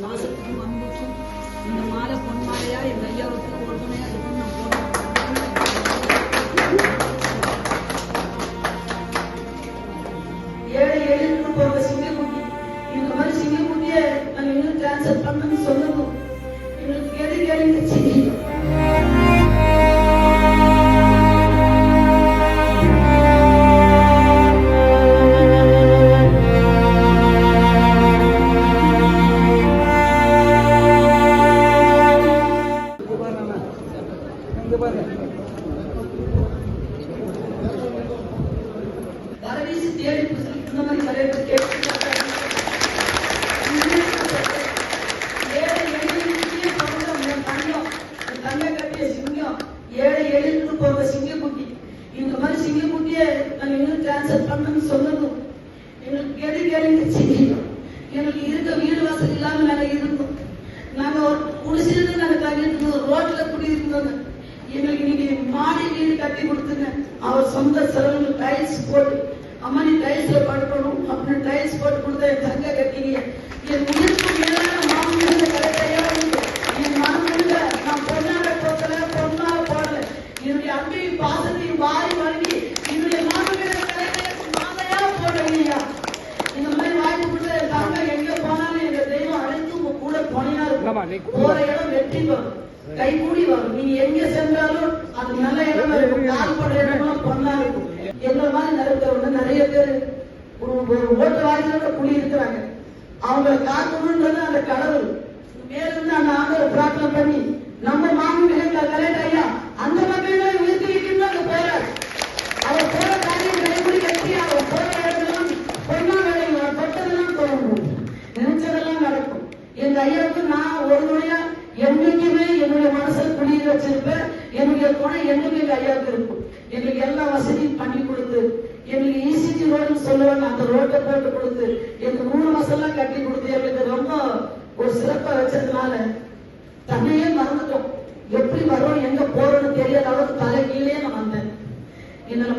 வாசத்துக்கும் அன்புக்கும் இந்த மாலை பொன் மாலையா எங்க ஐயாவுக்கு ஒரு துணையா இருக்குன்னு நான் போடுறேன். ஏழை எழுந்து போக சிங்கக்குட்டி இந்த மாதிரி சிங்கக்குட்டியை நாங்கள் இன்னும் டிரான்ஸ்ஃபர் பண்ணணும்னு சொல்லணும். எங்களுக்கு எது கேளுங்கச்சு வரவீசி தேடி இந்த மாதிரி நிறைய பேர் கேட்டு ஏழை எளிய தங்கம் தங்க கட்டிய சிங்கம் ஏழை எழுந்து போக சிங்கக்குட்டி இந்த மாதிரி சிங்கக்குட்டியை நாங்கள் இன்னும் டிரான்ஸ்ஃபர் பண்ணணும்னு சொல்லணும். எங்களுக்கு எது கேளுங்கச்சு எங்களுக்கு இருக்க வீடு வாசல் இல்லாம நாங்கள் இருந்தோம். நாங்க ஒரு குடிசிலிருந்து நாங்கள் தங்கியிருந்தோம், ரோட்ல குடியிருந்தோங்க. எங்களுக்கு இன்னைக்கு மாடி வீடு கட்டி கொடுத்துங்க. அவர் சொந்த செலவுல டைல்ஸ் போட்டு அம்மா நீ டைல்ஸ்ல படுக்கணும் அப்படின்னு டைல்ஸ் போட்டு கொடுத்த என் தங்க கட்டிங்க. என் உயிருக்கு மேலான மாமன் கரெக்டையா இருக்கு. என் மனமுள்ள நான் பொண்ணாக போக்கல பொண்ணாக போடல. என்னுடைய அன்பையும் பாசத்தையும் வாரி வாங்கி என்னுடைய மாமன் மாதையா போடலையா. இந்த மாதிரி வாய்ப்பு கொடுத்த என் தங்க எங்க போனாலும் எங்க தெய்வம் அழைத்து உங்க கூட போனியா இருக்கும். போற இடம் வெற்றி வரும், கை கூடி வரும். நீங்க எங்க சென்றாலும் அது நல்ல இடம் இருக்கும். கால் படுற இடம்லாம் பொண்ணா இருக்கும். எங்களை மாதிரி நிறைய நிறைய பேர் ஒரு ஓட்டு வாயிலோட குழி இருக்கிறாங்க. அவங்களை காக்கணும்ன்றது அந்த கடவுள் மேலிருந்து அந்த ஆண்டவர் பிரார்த்தனை பண்ணி நம்ம மாமன் கலெக்ட் ஐயா அந்த மக்கள் உயிர்த்திக்கிட்டு அங்க போறாரு. அவர் போற காரியம் கடைபிடி கட்டி அவர் போற இடம்லாம் பொண்ணா வேலைங்க தொட்டதெல்லாம் போகணும், நினைச்சதெல்லாம் நடக்கும். எங்க ஐயாவுக்கு நான் ஒரு முறையா என்னைக்குமே என்னுடைய மனசில் குடியில் வச்சிருப்பேன். என்னுடைய துணை என்னைக்கு எங்க ஐயாவுக்கு இருக்கும். எங்களுக்கு எல்லா வசதியும் பண்ணி கொடுத்து எங்களுக்கு இசிஜி ரோடுன்னு சொல்லுவாங்க, அந்த ரோட்டை போட்டு கொடுத்து எங்களுக்கு 3 மாசம்லாம் கட்டி கொடுத்து எங்களுக்கு ரொம்ப ஒரு சிறப்பா வச்சதுனால தன்னையே மறந்துட்டோம். எப்படி வரோம் எங்க போறோம்னு தெரியாத அளவுக்கு தலை கீழே நான் வந்தேன். என்னோட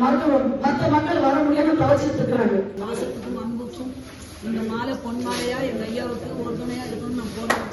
மற்ற மக்கள் வர முடியாம தவச்சிட்டு இருக்கிறாங்க. வாசத்துக்கும் அன்புக்கும் இந்த மாலை பொன் மாலையா எங்க ஐயாவுக்கு ஒரு துணையா இருக்குன்னு நான் போடுறேன்.